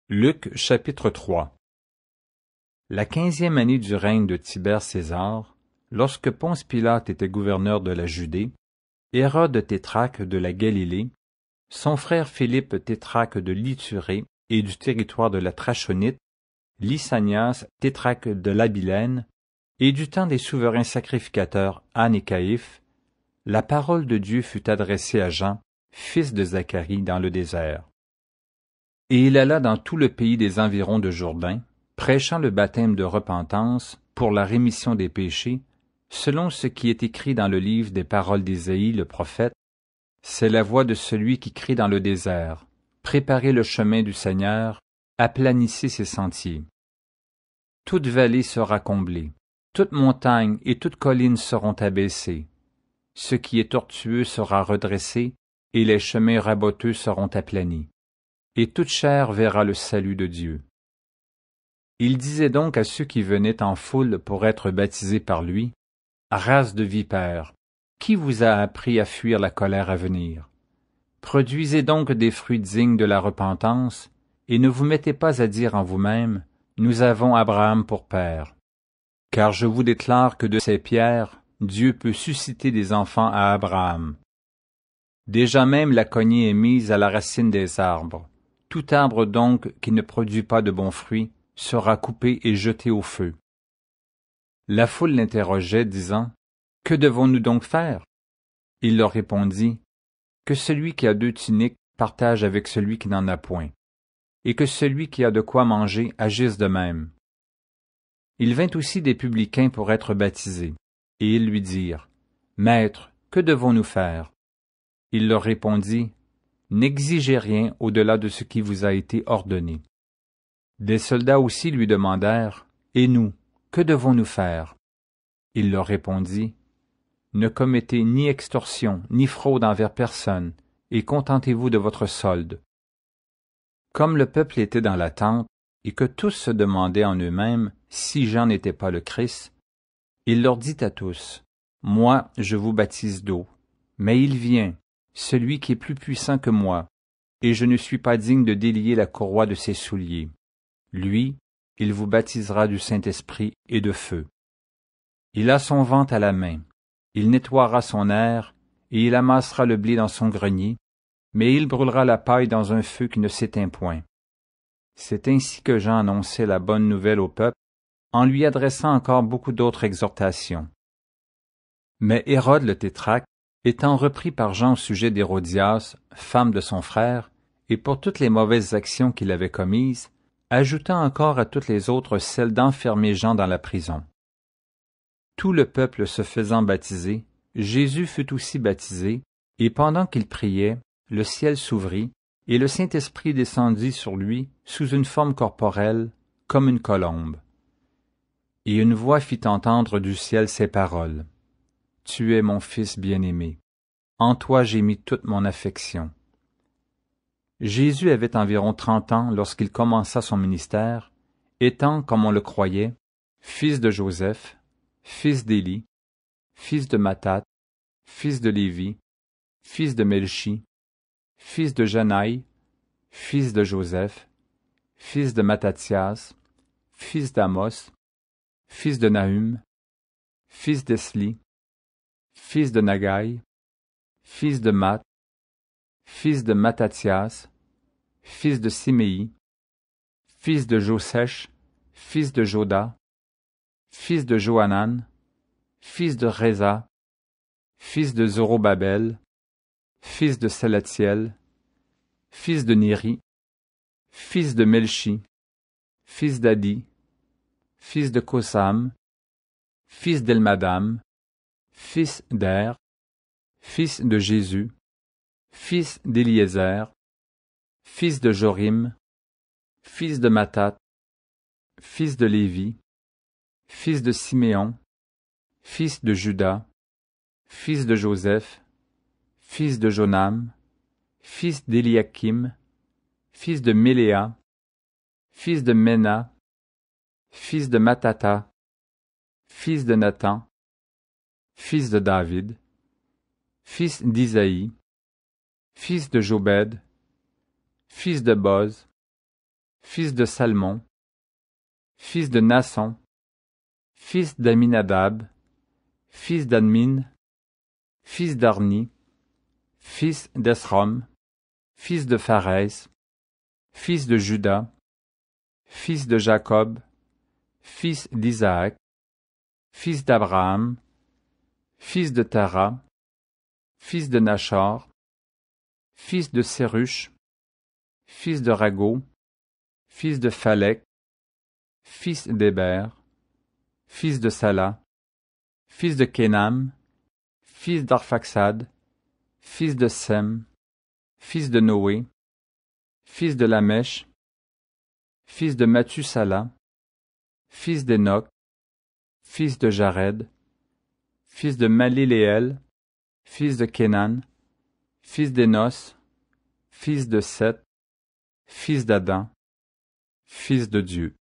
Luc chapitre 3. La 15e année du règne de Tibère César, lorsque Ponce Pilate était gouverneur de la Judée, Hérode tétrarque de la Galilée, son frère Philippe tétrarque de l'Ithurée et du territoire de la Trachonite, Lysanias tétrarque de l'Abilène, et du temps des souverains sacrificateurs Anne et Caïphe, la parole de Dieu fut adressée à Jean, fils de Zacharie, dans le désert. Et il alla dans tout le pays des environs de Jourdain, prêchant le baptême de repentance pour la rémission des péchés, selon ce qui est écrit dans le livre des paroles d'Ésaïe le prophète. C'est la voix de celui qui crie dans le désert, préparez le chemin du Seigneur, aplanissez ses sentiers. Toute vallée sera comblée, toute montagne et toute colline seront abaissées. Ce qui est tortueux sera redressé, et les chemins raboteux seront aplanis. Et toute chair verra le salut de Dieu. Il disait donc à ceux qui venaient en foule pour être baptisés par lui, « Race de vipères, qui vous a appris à fuir la colère à venir? Produisez donc des fruits dignes de la repentance, et ne vous mettez pas à dire en vous-même, « Nous avons Abraham pour père. » Car je vous déclare que de ces pierres, Dieu peut susciter des enfants à Abraham. Déjà même la cognée est mise à la racine des arbres. Tout arbre donc qui ne produit pas de bons fruits sera coupé et jeté au feu. La foule l'interrogeait, disant, « Que devons-nous donc faire? » Il leur répondit, « Que celui qui a 2 tuniques partage avec celui qui n'en a point, et que celui qui a de quoi manger agisse de même. » Il vint aussi des publicains pour être baptisés, et ils lui dirent, « Maître, que devons-nous faire? » Il leur répondit, « N'exigez rien au-delà de ce qui vous a été ordonné. » Des soldats aussi lui demandèrent, « Et nous, que devons-nous faire? » Il leur répondit, « Ne commettez ni extorsion, ni fraude envers personne, et contentez-vous de votre solde. » Comme le peuple était dans l'attente, et que tous se demandaient en eux-mêmes si Jean n'était pas le Christ, il leur dit à tous, « Moi, je vous baptise d'eau, mais il vient, celui qui est plus puissant que moi, et je ne suis pas digne de délier la courroie de ses souliers. Lui, il vous baptisera du Saint-Esprit et de feu. Il a son vent à la main, il nettoiera son aire, et il amassera le blé dans son grenier, mais il brûlera la paille dans un feu qui ne s'éteint point. » C'est ainsi que Jean annonçait la bonne nouvelle au peuple, en lui adressant encore beaucoup d'autres exhortations. Mais Hérode le tétrarque, étant repris par Jean au sujet d'Hérodias, femme de son frère, et pour toutes les mauvaises actions qu'il avait commises, ajouta encore à toutes les autres celle d'enfermer Jean dans la prison. Tout le peuple se faisant baptiser, Jésus fut aussi baptisé, et pendant qu'il priait, le ciel s'ouvrit, et le Saint-Esprit descendit sur lui sous une forme corporelle, comme une colombe. Et une voix fit entendre du ciel ces paroles. « Tu es mon Fils bien-aimé. En toi j'ai mis toute mon affection. » Jésus avait environ 30 ans lorsqu'il commença son ministère, étant, comme on le croyait, fils de Joseph, fils d'Élie, fils de Mathat, fils de Lévi, fils de Melchi, fils de Janaï, fils de Joseph, fils de Mattathias, fils d'Amos, fils de Nahum, fils d'Esli, fils de Nagai, fils de Math, fils de Mattathias, fils de Siméi, fils de Josèche, fils de Joda, fils de Johanan, fils de Réza, fils de Zorobabel, fils de Salatiel, fils de Néri, fils de Melchi, fils d'Adi, fils de Kosam, fils d'Elmadam, fils d'Er, fils de Jésus, fils d'Éliézer, fils de Jorim, fils de Mathat, fils de Lévi, fils de Siméon, fils de Juda, fils de Joseph, fils de Jonam, fils d'Éliakim, fils de Méléa, fils de Ména, fils de Mattatha, fils de Nathan, fils de David, fils d'Isaïe, fils de Jobed, fils de Boz, fils de Salmon, fils de Nasson, fils d'Aminadab, fils d'Admin, fils d'Arni, fils d'Esrom, fils de Pharès, fils de Juda, fils de Jacob, fils d'Isaac, fils d'Abraham, fils de Tara, fils de Nachor, fils de Sérush, fils de Rago, fils de Phalec, fils d'Héber, fils de Sala, fils de Kénam, fils d'Arphaxad, fils de Sem, fils de Noé, fils de Lamèche, fils de Mathusala, fils d'Enoch, fils de Jared, fils de Maliléel, fils de Kénan, fils d'Énos, fils de Seth, fils d'Adam, fils de Dieu.